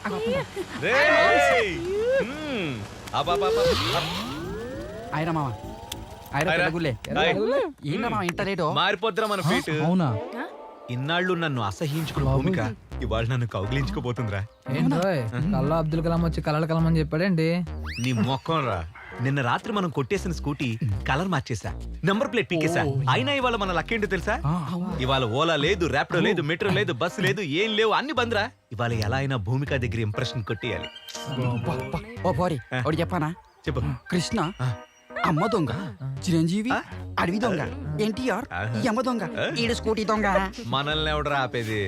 ఆయన మామ ఏంటో మామ ఇంత లేటు మారిపోద్దురా మన ఫీట్. అవునా? ఇన్నాళ్ళు నన్ను అసహించుకున్న భూమిక ఇవాళ నన్ను కౌగిలించుకోబోతుందిరా. ఏంట్రోయ్ కల్లా అబ్దుల్ కలాం వచ్చి కలర్ కలాం అని చెప్పాడేంటి? నీ మొక్కం రా. నిన్న రాత్రి మనం కొట్టేసిన స్కూటీ కలర్ మార్చేసా, నంబర్ ప్లేట్ పీకేసా. అయినా ఇవాళ మన లక్కేంటో తెలుసా? ఇవాళ ఓలా లేదు, ర్యాపిడో లేదు, మెట్రో లేదు, బస్సు లేదు, ఏం లేవు, అన్ని బంద్రా. ఇవాళ ఎలా అయినా భూమిక దగ్గర ఇంప్రెషన్ కొట్టేయాలి. ఓ పోరి ఒకటి చెప్పానా? చెప్పు. కృష్ణ అమ్మ దొంగ, చిరంజీవి అడవి దొంగ, ఎన్టీఆర్ యమ్మ దొంగ, ఈడు స్కూటీ దొంగ. మనల్ని ఎవడరా ఆపేది?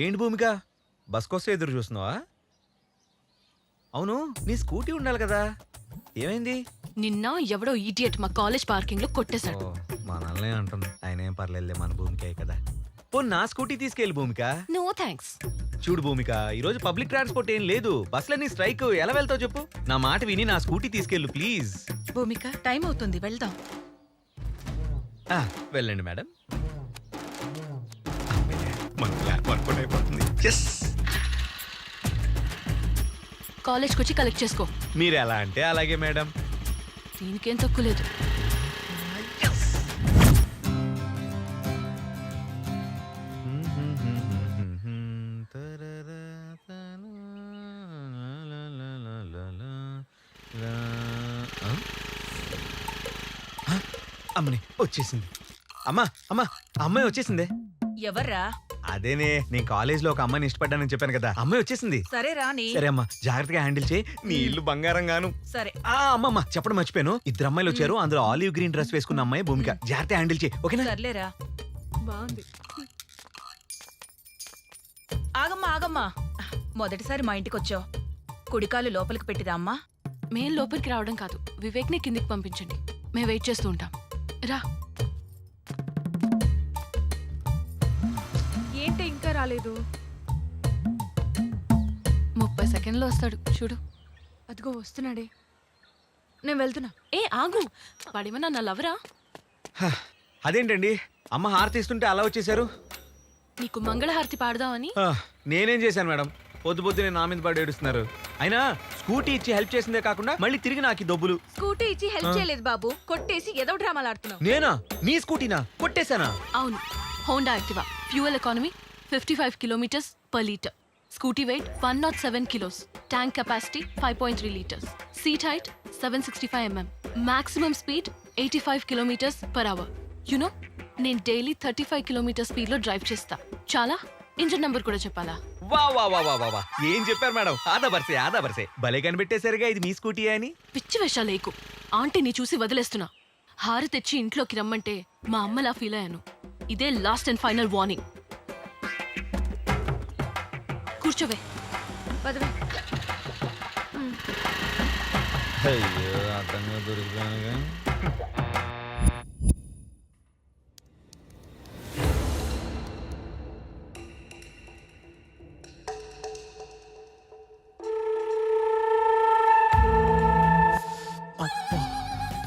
ఏంటి భూమిక, బస్ కోసం ఎదురు చూస్తున్నావా? అవును, నీ స్కూటీ ఉండాలి కదా, ఏమైంది? నిన్న ఎవడో ఈడియట్ మా కాలేజ్ పార్కింగ్ లో కొట్టేశాడు. మనల్నే అంటుంది. ఆయన ఏం పర్లేదులే, మన భూమికే కదా. ఓ నా స్కూటీ తీసుకెళ్ళి భూమిక. No thanks. చూడు భూమిక, ఈ రోజు పబ్లిక్ ట్రాన్స్పోర్ట్ ఏం లేదు, బస్సులన్నీ స్ట్రైక్. ఎలా వెళ్తావు చెప్పు? నా మాట విని నా స్కూటీ తీసుకెళ్ళు ప్లీజ్. భూమిక టైం అవుతుంది, వెళ్దాం. వెళ్ళండి మేడం. కాలేజ్కి వచ్చి కలెక్ట్ చేసుకో. మీరు ఎలా అంటే అలాగే మేడం. దీనికేం తక్కువ లేదు. అమ్మని వచ్చేసింది. అమ్మా అమ్మా, అమ్మాయి వచ్చేసిందే. ఎవర్రా? అదేనే, నేను కాలేజ్ లో ఒక అమ్మాయిని ఇష్టపడ్డానని చెప్పాను కదా, అమ్మాయి వచ్చేసింది. సరే రాని. సరే అమ్మా, జాగ్రత్తగా హ్యాండిల్ చేయి, నీ ఇల్లు బంగారం గాను. సరే. అమ్మమ్మ చెప్పడం మర్చిపోయాను, ఇద్దరు అమ్మాయిలు వచ్చారు, అందులో ఆలివ్ గ్రీన్ డ్రెస్ వేసుకున్న అమ్మాయి భూమిక. జాగ్రత్తగా హ్యాండిల్ చేయి, ఓకేనా? సర్లేరా. బాగుంది. ఆగమ్మా ఆగమ్మా, మొదటిసారి మా ఇంటికి వచ్చావు, కుడికాలు లోపలికి పెట్టిరా అమ్మా. మేం లోపలికి రావడం కాదు, వివేక్ ని కిందికి పంపించండి, మేము వెయిట్ చేస్తూ ఉంటాం. రా. ఏంటి ఇంకా రాలేదు? 30 సెకండ్లో వస్తాడు చూడు. అదిగో వస్తున్నాడే, నేను వెళ్తున్నా. ఏ ఆగు, వాడేమన్నా నా లవరా? అదేంటండి అమ్మ హారతి ఇస్తుంటే అలా వచ్చేసారు? నీకు మంగళహారతి పాడదామని. నేనేం చేశాను మేడం, పొద్దు పొద్దునే నా మీద పడి ఏడుస్తున్నారు. అయినా స్కూటీ ఇచ్చి హెల్ప్ చేసిందే కాకుండా మళ్ళీ తిరిగి నాకు దొబ్బులు. స్కూటీ ఇచ్చి హెల్ప్ చేయలేదు బాబు, కొట్టేసి ఏదో డ్రామాలు ఆడుతున్నావు. నేనా? నీ స్కూటీనా కొట్టేశానా? అవును, Honda Activa. Fuel economy 55 kilometres per litre. Scooty weight 107 kilos. Tank capacity 5.3 litres. Seat height 765 mm. Maximum speed 85 kilometres per hour. You know, నేను డైలీ 35 కిలోమీటర్ స్పీడ్ లో డ్రైవ్ చేస్తా. చాలా ఇంజిన్ నంబర్ కూడా చెప్పాలా? వా వా వా వా వా, ఏం చెప్పారు మేడం? ఆదా బర్సే భలే కనిపెట్టేసరిగా ఇది మీ స్కూటీ అని. పిచ్చి వేషాలేకు, ఆంటీని చూసి వదిలేస్తున్నా. హారు తెచ్చి ఇంట్లోకి రమ్మంటే మా అమ్మలా ఫీల్ అయ్యాను. ఇదే లాస్ట్ అండ్ ఫైనల్ వార్నింగ్. కూర్చోవే. పదవే. అయ్యో, అర్థంగా దొరికిపోయానుగా.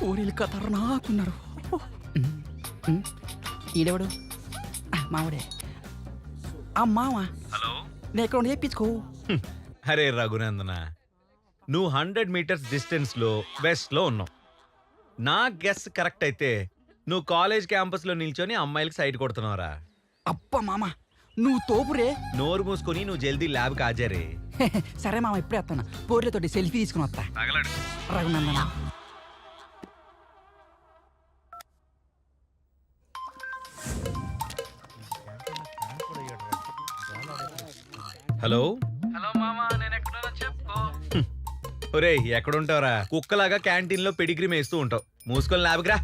ఊరిలు ఖతర్నాకున్నారు. ఈడెవడు? మావుడే. మావా, హలో, నేను చెప్పించుకో. అరే రఘునందన, నువ్వు 100 మీటర్స్ డిస్టెన్స్ లో వెస్ట్ లో ఉన్నావు. నా గెస్ కరెక్ట్ అయితే నువ్వు కాలేజ్ క్యాంపస్ లో నిల్చొని అమ్మాయిలకి సైడ్ కొడుతున్నావురా. అప్ప మామ, నువ్వు తోపురే. నోరు మూసుకొని నువ్వు జల్దీ ల్యాబ్ కి హాజరే. సరే మామ, ఇప్పుడే వస్తాను. పోర్లతోటి సెల్ఫీ తీసుకుని వస్తా. రఘునందన. హలో. హలో మామా, నేను ఎక్కడున్నా చెప్పుకో. ఒరేయ్, ఎక్కడుంటావురా? కుక్కలాగా క్యాంటీన్ లో పెడిగ్రీ మేస్తూ ఉంటావు. మూసుకొని ల్యాబ్కి రా.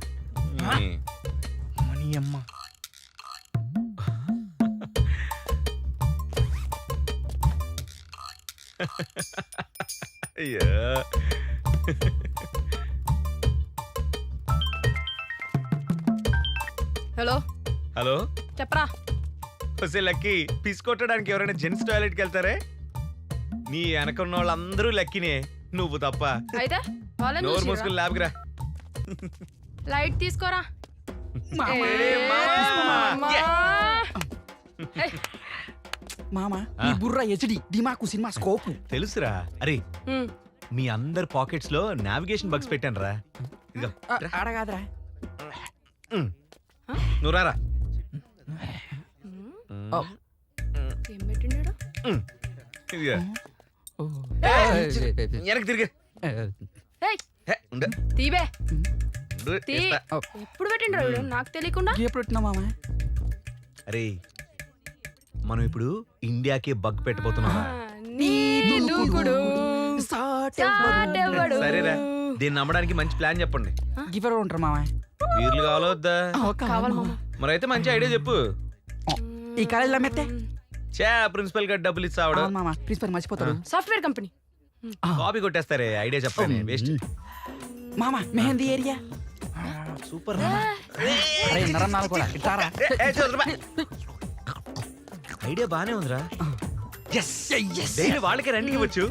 అయ్యో. హలో. హలో చెప్పరా. వస్తే లక్కీ, పిస్ కొట్టడానికి ఎవరైనా జెంట్స్ టాయిలెట్కి వెళ్తారే? నీ వెనకున్న వాళ్ళందరూ లక్కీనే. నువ్వు తప్ప. అయితే వాళ్ళని నోరు చూసిర్రా? మూసుకుని ల్యాబ్కి రా. లైట్ తీసుకోరా. మామ అమ్మా. ఏయ్, మామ ఈ బుర్ర హెచ్డి దిమాకు సినిమా స్కోప్. తెలుసురా. అరే ఉమ్. మీ అందరి పాకెట్స్ లో నావిగేషన్ బగ్స్ పెట్టాను రా. ఇదిగో అడగాదరా. నువ్వు రారా. ఏం పెట్టిండాడు? ఇదిగో. వెనక్కి తిరిగి. ఏయ్, తీబే తీ. ఇస్తా. ఎప్పుడు పెట్టిండ్రు వీడు? నాకు తెలియకుండా. ఎప్పుడు పెట్టినా మామ? అరే మనం ఇప్పుడు ఇండియాకి బగ్ పెట్టబోతున్నాం. నీ దూకుడు సాటెవ్వడు. సరేరా, దీన్ని నమ్మడానికి మంచి ప్లాన్ చెప్పండి. గిఫర్ ఉంటారు మామ. వీర్లు కావాలో వద్దా? కావాలి మామ. మరి అయితే మంచి ఐడియా చెప్పు. ఈ కాలేజీలో మెత్తే చే ప్రిన్సిపల్ గారు డబ్బులు ఇస్తావడం. అవును మామ, ప్రిన్సిపల్ మర్చిపోతాడు. Software company. కాపీ కొట్టేస్తారే ఐడియా చెప్పండి. వేస్ట్. మామ మెహందీ ఏరియా. సూపర్. అరే నరన్నాలు కూడా ఇట్టారా. ఐడియా బానే ఉందిరా. డైలీ వాళ్ళకే రెంట్కి ఇవ్వచ్చు.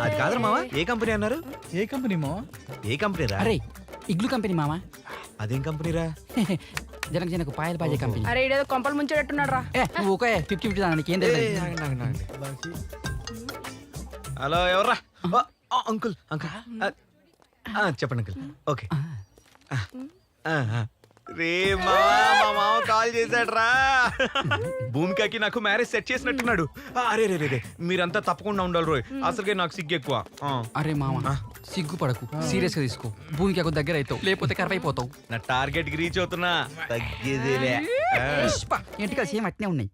అది కాదురా మావా, ఏ కంపెనీ అన్నారు? ఏ కంపెనీ మో? ఏ కంపెనీ రా? అరే ఇగ్లు కంపెనీ మామ. అదేం కంపెనీ రా? జనకు జనకు పాయలు బాజే కంపెనీ. అరే ఇడేదో కొంపలు ముంచేటట్టున్నాడు రా. నువ్వు ఓకే 50-50 దానికి ఏం తెలియదు. హలో ఎవర్రా? అంకుల్ అంకుల్ చెప్పండి అంకుల్. ఓకే రే మా మామ కాల్ చేశాడు రా. భూమికకి నాకు మ్యారేజ్ సెట్ చేసినట్టున్నాడు. అరే రే రే మీరంతా తప్పకుండా ఉండాలి రోయ్. అసలుకే నాకు సిగ్గు ఎక్కువ. అరే మామ సిగ్గుపడకు, సీరియస్ గా తీసుకో. భూమికి ఒక దగ్గర అవుతావు, లేకపోతే కరవైపోతావు. నా టార్గెట్ కి రీచ్ అవుతున్నా. తగ్గేదేలే. ఇంటికి సేమ్ అట్నే ఉన్నాయి.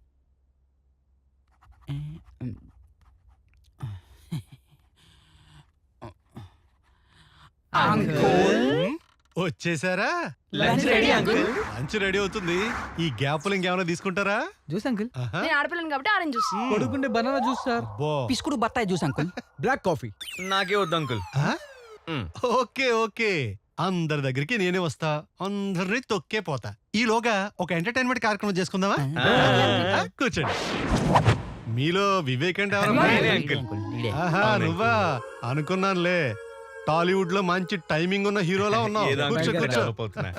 వచ్చేసారా? Lunch ready uncle. Lunch ready అవుతుంది. ఈ గ్యాప్లు ఇంకేమైనా తీసుకుంటారా? Juice uncle. ఆహా. నేను ఆడపిల్లని కాబట్టి ఆరెంజ్ జ్యూస్. పడుకుంటే బనానా జ్యూస్ సార్. అబ్బో. పిసుకుడు బత్తాయి జ్యూస్ అంకుల్. Black coffee. నాకే వద్దు అంకుల్. ఆ? ఓకే ఓకే, అందరి దగ్గరికి నేనే వస్తా, అందరినీ తొక్కే పోతా. ఈలోగా ఒక ఎంటర్టైన్మెంట్ కార్యక్రమం చేసుకుందామా? కూర్చోండి. మీలో వివేక్ అంటే ఎవరమ్మా? నేనే అంకుల్. ఆహా, అవును. నువ్వా? అనుకున్నానులే. టాలీవుడ్ లో మంచి టైమింగ్ ఉన్న హీరోలా ఉన్నావు. ఏదో కూర్చో అంకుల్ కూర్చో. డెవలప్ అవుతున్నా.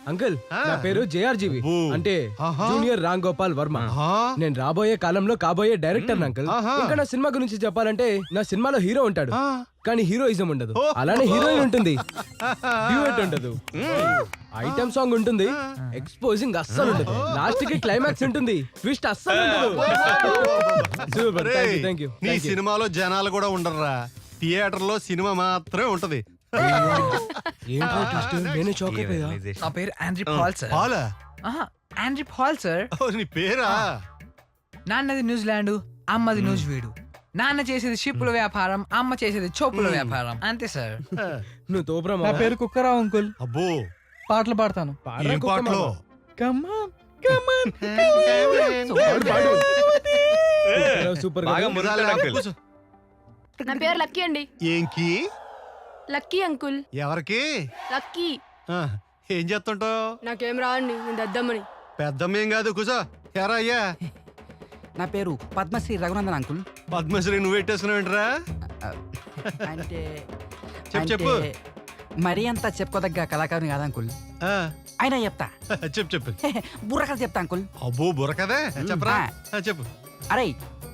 అంకుల్ ఆ. నా పేరు జేఆర్జీవి, ఓ. అంటే ఆహా. జూనియర్ రామ్ గోపాల్ వర్మ. ఆహా. నేను రాబోయే కాలంలో కాబోయే డైరెక్టర్ అంకుల్. ఆహా. ఇంకా నా సినిమా గురించి చెప్పాలంటే నా సినిమాలో హీరో ఉంటాడు, ఆ. కానీ హీరోయిజం ఉండదు. ఓ. అలానే హీరోయిన్ ఉంటుంది, డ్యూయట్ ఉండదు, ఐటమ్ సాంగ్ ఉంటుంది, ఎక్స్పోజింగ్ అస్సలు ఉండదు, లాస్ట్ కి క్లైమాక్స్ ఉంటుంది, ట్విస్ట్ అస్సలు ఉండదు. సూపర్, రేయ్, థ్యాంక్ యూ. నీ సినిమాలో జనాలు కూడా ఉండరురా. థియేటర్ లో సినిమా మాత్రమే ఉంటది. ఏంట్రా twist? నేనే షాక్ అయిపోయా. Realization. నా పేరు ఆండ్రీ పాల్ సార్. హాలా? Andre Paul sir. ఓ, నీ పేరా? నాన్నది న్యూజిలాండ్, అమ్మది న్యూజివీడు. నాన్న చేసేది షిప్పుల వ్యాపారం, అమ్మ చేసేది చోపుల వ్యాపారం. అంతే సార్. నువ్వు తోపురా నా మావా. పేరు కుక్కరావు అంకుల్. అబ్బో, పాటలు పాడతాను. పాడరా ఏం కుక్క పాటలో? మావా. కమాన్ కమాన్. పాడు, పాడు. కుక్కరావు సూపర్ గా బాగా ఉంది. మురుకుతాడు అంకుల్. కూర్చో. నా పేరు లక్కీ అండి. ఏంకి? Lucky uncle. ఎవరికి? లక్కీ. ఆ, ఏం చేస్తుంటావు? నాకేం రాండి, నేను దద్దమ్మని. పెద్దమ్మేం కాదు, కూర్చో. ఎరా అయ్యా? నా పేరు పద్మశ్రీ రఘునందన్ అంకుల్. పద్మశ్రీ నువ్వు పెట్టేసుకున్నావేంట్రా? అంటే చెప్పు. అంటే మరీ అంత చెప్పుకోదగ్గ కళాకారుని కాదు అంకుల్. ఆ, అయినా చెప్తా. చెప్పు. బుర్రకథ చెప్తా అంకుల్. అబ్బో, బుర్ర కదే చెప్పరా? ఆ, చెప్పు. అరే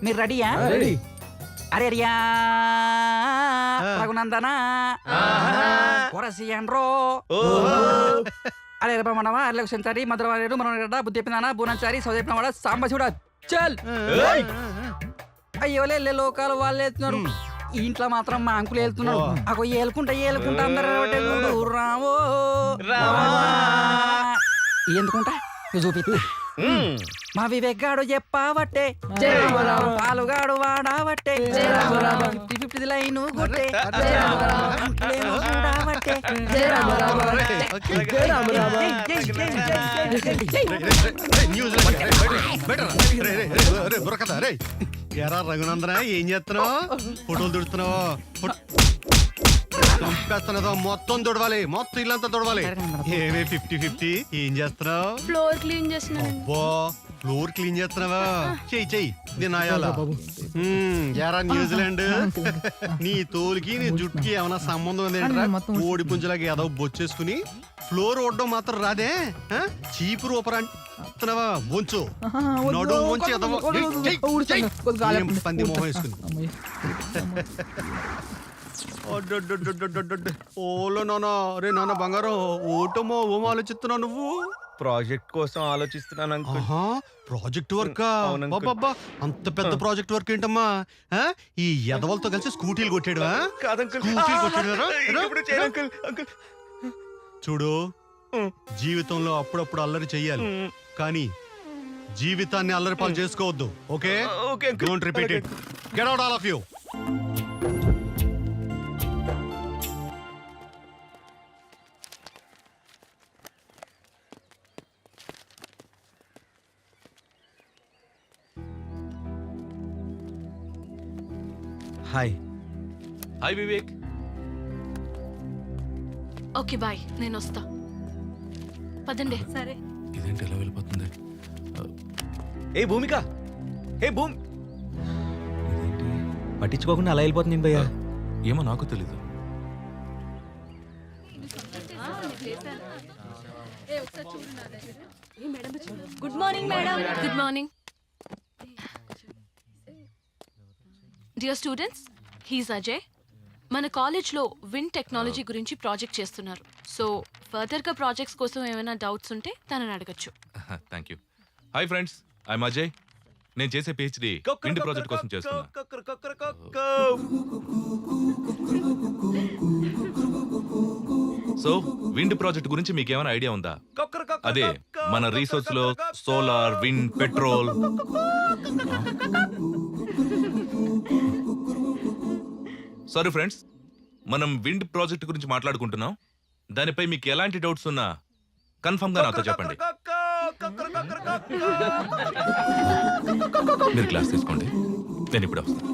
మీరు రెడీయా? ఆ, రెడీ. అరే రియా రఘునందన కొరసియన్రో. అరే మనవా అల్లెక్షన్సారి మధురవాడు మనగడ్డ బుద్ధి చెప్పినా బూనంచారి సౌదీపినవాడ సాంబ చూడ చల్. అయ్యో లే లోకాలు వాళ్ళు వెళ్తున్నారు, ఈ ఇంట్లో మాత్రం మా అంకులు వెళ్తున్నారు. అగో ఏలుకుంటా అందరూ రావో ఎందుకుంటా చూపిస్తా. మా వివేక్ గాడు చెప్పావట్టే, పాలుగాడు వాడావట్టే, 50-50 లైన్ కొట్టే, అంకులేమో చూడావట్టే. ఎరా రఘునందన, ఏం చేస్తున్నావు? ఫోటోలు దుడుతున్నావు? చంపేస్తున్నదో మొత్తం దుడవాలి, మొత్తం ఇల్లంతా దుడవాలి. ఏమే 50-50 ఏం చేస్తున్నావు? ఫ్లోర్ క్లీన్ చేస్తున్నాను. అబ్బో, ఫ్లోర్ క్లీన్ చేస్తున్నావా? చెయ్యి చెయ్యి, నేను ఆయాలా. యారా న్యూజిలాండ్, నీ తోలుకి నీ జుట్టుకి ఏమైనా సంబంధం ఉందేంట్రా? కోడి పుంజలాగా ఏదో బొచ్చేసుకుని ఫ్లోర్ ఓడడం మాత్రం రాదే? చీపురు ఊపరంటున్నావా? వంచు నడు వంచి ఎదవ. ఏం పంది మొహం వేసుకుని. ఓలో నాన్న, రే నాన్న బంగారం, ఓటమో ఓమో ఆలోచిస్తున్నావు నువ్వు? ప్రాజెక్ట్ కోసం ఆలోచిస్తున్నాను అంకుల్. Project work? అవును అంకుల్. అబ్బబ్బా, అంత పెద్ద ప్రాజెక్ట్ వర్క్ ఏంటమ్మా? ఈ ఎదవలతో కలిసి స్కూటీలు కొట్టాడువా? స్కూటీలు కొట్టాడురా? చూడు, జీవితంలో అప్పుడప్పుడు అల్లరి చెయ్యాలి, కానీ జీవితాన్ని అల్లరి పాలు చేసుకోవద్దు. Okay? Don't repeat it. Get out all of you. Hi. Hi Vivek. Okay bye, నేను వస్తా. పదండి. సరే. ఇదేంటి ఎలా వెళ్ళిపోతుంది? ఏ భూమిక, ఏ భూమి, పట్టించుకోకుండా అలా వెళ్ళిపోతుంది భయ్యా. ఏమో నాకు తెలీదు. Good morning madam. Good morning dear students, he's Ajay. మన కాలేజ్లో విండ్ టెక్నాలజీ గురించి ప్రాజెక్ట్ చేస్తున్నారు. సో ఫర్దర్గా ప్రాజెక్ట్స్ కోసం ఏమైనా డౌట్స్ ఉంటే తనని అడగచ్చు. Thank you. Hi friends, I'm Ajay. నేను చేసే పిహెచ్డి విండ్ ప్రాజెక్ట్ కోసం చేస్తున్నా. సో విండ్ ప్రాజెక్ట్ గురించి మీకు ఏమైనా ఐడియా ఉందా? అదే మన రీసోర్స్ లో solar, wind, petrol. Sorry friends, మనం విండ్ ప్రాజెక్ట్ గురించి మాట్లాడుకుంటున్నాం. దానిపై మీకు ఎలాంటి డౌట్స్ ఉన్నా కన్ఫర్మ్ గా నాతో చెప్పండి. మీరు క్లాస్ తీసుకోండి, నేను ఇప్పుడు వస్తాను.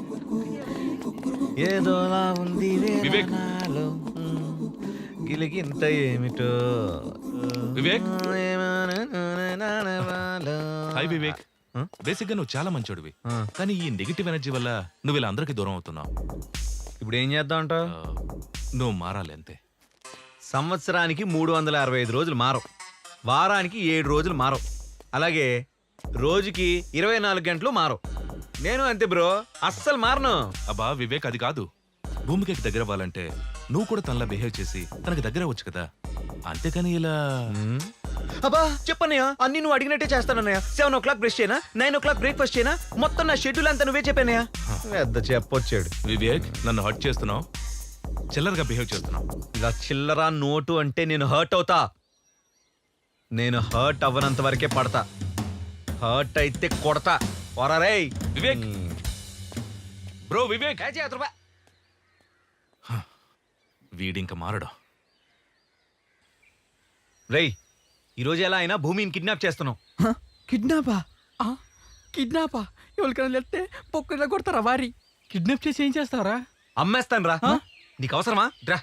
ఏదోలా ఉంది వివేక్. గిలిగింత ఏమిటో. వివేక్. హాయ్ వివేక్. బేసిక్ గా నువ్వు చాలా మంచోడివి, కానీ ఈ నెగిటివ్ ఎనర్జీ వల్ల నువ్వు ఇలా అందరికీ దూరం అవుతున్నావు. ఇప్పుడు ఏం చేద్దాం అంటావు? నువ్వు మారాలి అంతే. సంవత్సరానికి 365 రోజులు మారవు, వారానికి 7 రోజులు మారవు, అలాగే రోజుకి 24 గంటలు మారవు. నేను అంతే బ్రో, అస్సలు మారను. అబ్బా వివేక్, అది కాదు. భూమికి దగ్గర అవ్వాలంటే నువ్వు కూడా తనలా బిహేవ్ చేసి తనకి దగ్గర అవ్వచ్చు కదా, అంతేకాని ఇలా. అబ్బా చెప్పన్నయ్య, అన్ని నువ్వు అడిగినట్టే చేస్తానన్నయ్య. 7 o'clock బ్రష్ చేయనా, 9 o'clock బ్రేక్ఫాస్ట్ చేయనా, మొత్తం నా షెడ్యూల్ అంతా నువ్వే చెప్పానయ్య. పెద్ద చెప్పొచ్చాడు. వివేక్, నన్ను హర్ట్ చేస్తున్నావు, చిల్లరగా బిహేవ్ చేస్తున్నావు. ఇలా చిల్లరా నోటు అంటే నేను హర్ట్ అవుతా. నేను హర్ట్ అవ్వనంత వరకే పడతా, హర్ట్ అయితే కొడతా. పోరారే వివేక్. బ్రో వివేక్, వీడింక మారడు. రేయ్, ఈరోజు ఎలా అయినా భూమిని కిడ్నాప్ చేస్తున్నావు. కిడ్నాపా? కిడ్నాపా? ఎవరికైనా వెళ్తే పొక్కలా కొడతారా? వారి కిడ్నాప్ చేసి ఏం చేస్తారా? అమ్మేస్తాను రా. నీకు అవసరమా? రా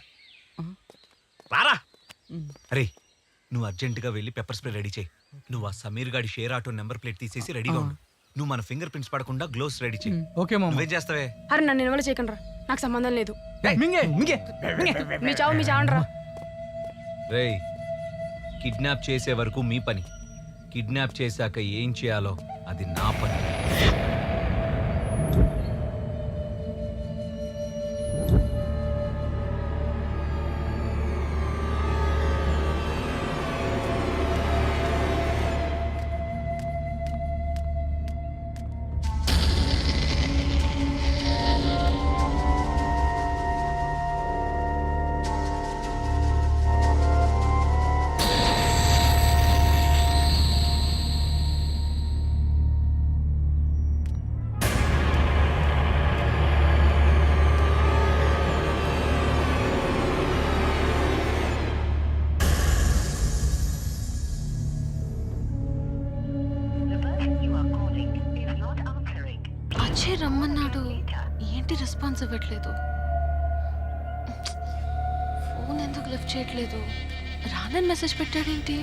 రారా. అరే, నువ్వు అర్జెంటుగా వెళ్ళి పెప్పర్ స్ప్రే రెడీ చేయి. నువ్వు ఆ సమీర్ గాడి షేర్ ఆటో నెంబర్ ప్లేట్ తీసేసి రెడీగా ఉండు. నువ్వు మన ఫింగర్ ప్రింట్స్ పడకుండా గ్లోవ్స్ రెడీ చేయి. ఓకే మామ. నువ్వేం చేస్తావే? అరే నన్ను ఇన్వాల్వ్ చేయకండి రా, నాకు సంబంధం లేదు. మింగే మింగే మీ చావండి రా. రేయ్, కిడ్నాప్ చేసే వరకు మీ పని, కిడ్నాప్ చేశాక ఏం చేయాలో అది నా పని. అజయ్ రమ్మన్నాడు, ఏంటి రెస్పాన్స్ ఇవ్వట్లేదు? ఫోన్ ఎందుకు లిఫ్ట్ చేయట్లేదు? రానని మెసేజ్ పెట్టాడేంటి?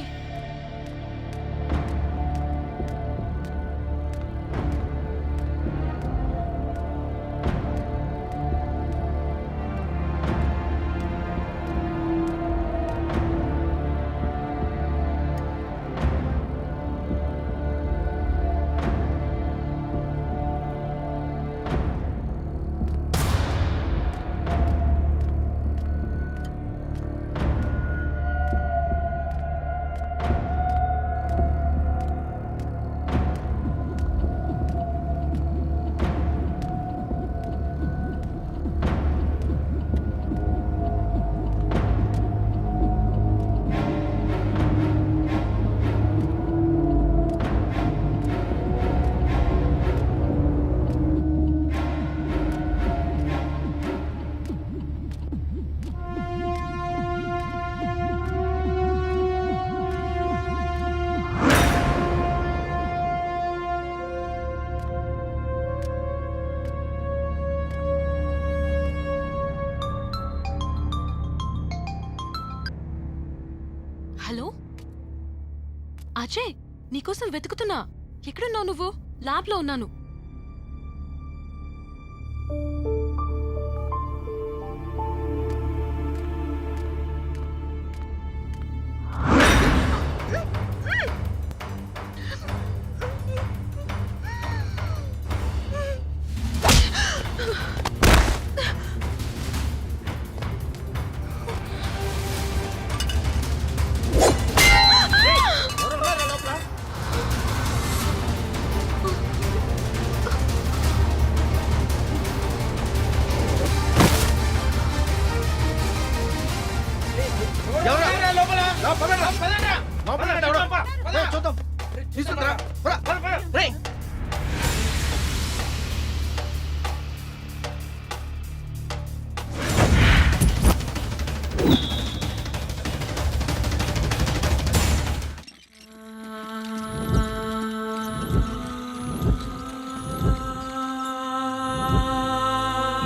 హలో అజయ్, నీకోసం వెతుకుతున్నా. ఎక్కడున్నావు నువ్వు? ల్యాబ్ లో ఉన్నాను.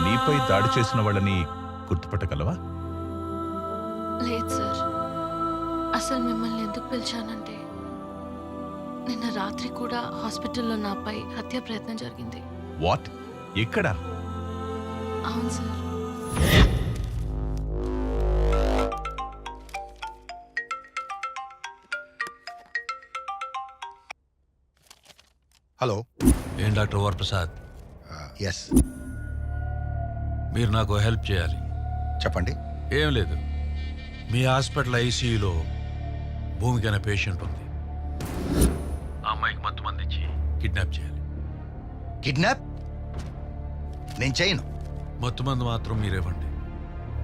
నీపై దాడి చేసిన వాళ్ళని గుర్తుపట్టగలవా? లేదు సార్. అసలు మిమ్మల్ని ఎందుకు పిలిచానంటే నిన్న రాత్రి కూడా హాస్పిటల్లో నాపై హత్య ప్రయత్నం జరిగింది. వాట్? ఎక్కడ? అవును సార్. హలో, ఏం డాక్టర్ వరప్రసాద్? ఎస్, మీరు నాకు హెల్ప్ చేయాలి. చెప్పండి. ఏం లేదు, మీ హాస్పిటల్ ఐసీయూలో భూమికి అనే పేషెంట్ ఉంది. ఆ అమ్మాయికి మత్తు మంది ఇచ్చి కిడ్నాప్ చేయాలి. కిడ్నాప్ నేను చేయను. మత్తు మందు మాత్రం మీరేవ్వండి,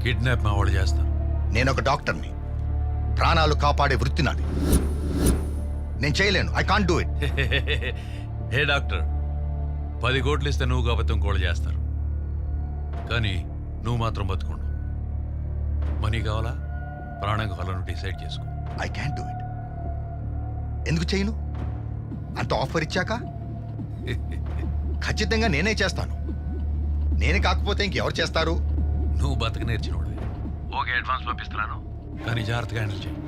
కిడ్నాప్ మా వాళ్ళు చేస్తారు. నేను ఒక డాక్టర్ని, ప్రాణాలు కాపాడే వృత్తి నాది. నేను చేయలేను. I can't do it. Hey doctor, 10 కోట్లు ఇస్తే నువ్వు కాబట్టి ఇంకోళ్ళు చేస్తారు, కానీ నువ్వు మాత్రం బతుకుండు. మనీ కావాలా, ప్రాణం కావాలను డిసైడ్ చేసుకో. I can do it. ఎందుకు చేయను? అంత ఆఫర్ ఇచ్చాక ఖచ్చితంగా నేనే చేస్తాను. నేనే కాకపోతే ఇంకెవరు చేస్తారు? నువ్వు బతక నేర్చినోడు. ఓకే, అడ్వాన్స్ పంపిస్తున్నాను, కానీ జాగ్రత్తగా హ్యాండిల్ చేయి.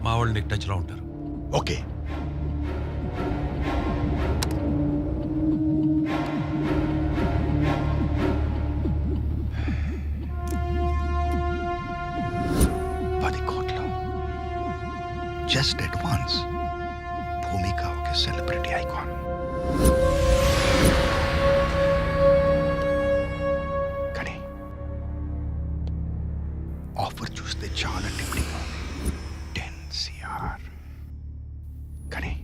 మా వాళ్ళు నీకు టచ్లో ఉంటారు. ఓకే. Just advance. భూమిక ఒక సెలబ్రిటీ ఐకాన్. కానీ ఆఫర్ చూస్తే చాలా టెంప్టింగ్ ఉంది. 10 CR. కానీ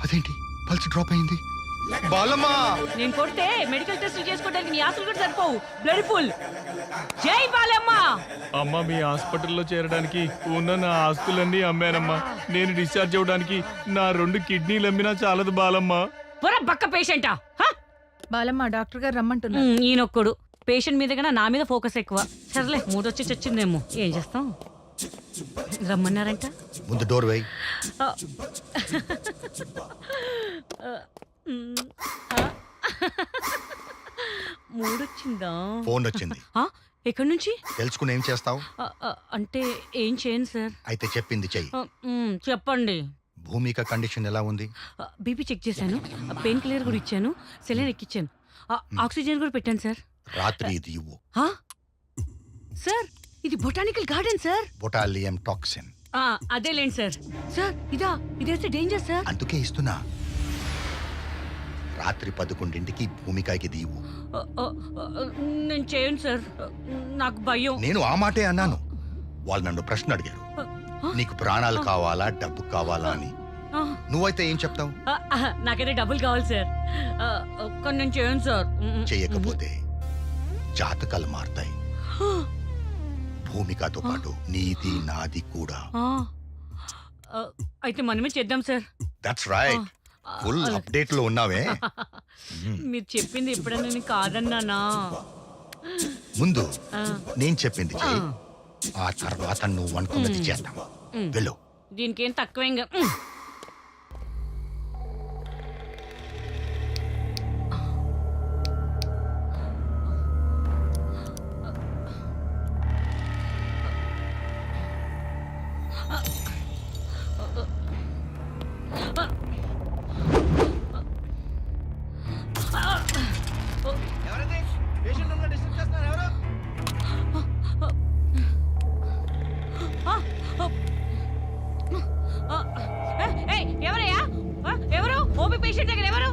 అదేంటి పల్స్ డ్రాప్ అయింది? బాలమ్మా, నేను కొడితే మెడికల్ టెస్ట్ చేసుకోవడానికి నీ ఆస్తులు కూడా సరిపోవు. Blood full. జై బాలమ్మ. అమ్మ, మీ హాస్పిటల్లో చేరడానికి ఉన్న నా ఆస్తులన్నీ అమ్మానమ్మా. నేను డిశ్చార్జ్ అవ్వడానికి నా 2 కిడ్నీలు అమ్మినా చాలదు బాలమ్మ. పొర బక్క పేషెంటా? బాలమ్మ డాక్టర్ గారు రమ్మంటున్నా. ఈయనొక్కడు పేషెంట్ మీద కన్నా నా మీద ఫోకస్ ఎక్కువ. సర్లే, మూడొచ్చి చచ్చిందేమో, ఏం చేస్తాం. రమ్మన్నారంట. ముందు డోర్ వేయి. మూడొచ్చిందా? ఫోన్ వచ్చింది. ఎక్కడి నుంచి? తెలుసుకుని ఏం చేస్తావు? అంటే ఏం చేయను సార్. అయితే చెప్పింది చెయ్యి. చెప్పండి. భూమిక కండిషన్ ఎలా ఉంది? బీపీ చెక్ చేశాను, పెయిన్ కిల్లర్ కూడా ఇచ్చాను, సెలైన్ ఎక్కిచ్చాను, ఆక్సిజన్ కూడా పెట్టాను సార్. రాత్రి ఇది ఇవ్వు. సార్, ఇది botanical garden sir. Botulinum toxin. అదేలేండి సార్. సార్, ఇదేస్తే డేంజర్ సార్. అందుకే ఇస్తున్నా. రాత్రి 11ంటికి భూమికకి దీవు. నేను చేయను సార్, నాకు భయం. నేను ఆ మాటే అన్నాను. వాళ్ళు నన్ను ప్రశ్న అడిగారు, నీకు ప్రాణాలు కావాలా డబ్బు కావాలా అని. నువ్వైతే ఏం చెప్తావు? నాకైతే డబ్బులు కావాలి సార్, కానీ నేను చేయను సార్. చెయ్యకపోతే జాతకాలు మారుతాయి. భూమికతో పాటు నీది నాది కూడా. అయితే మనమే చేద్దాం sir. That's right. Full update లో ఉన్నావే. మీరు చెప్పింది ఎప్పుడైనా నేను కాదన్నానా? ముందు నేను చెప్పింది చెయ్యి, ఆ తర్వాత నువ్వు అనుకున్నది చేద్దాం. వెళ్ళు. దీనికేం తక్కువ. పేషెంట్ దగ్గర ఎవరు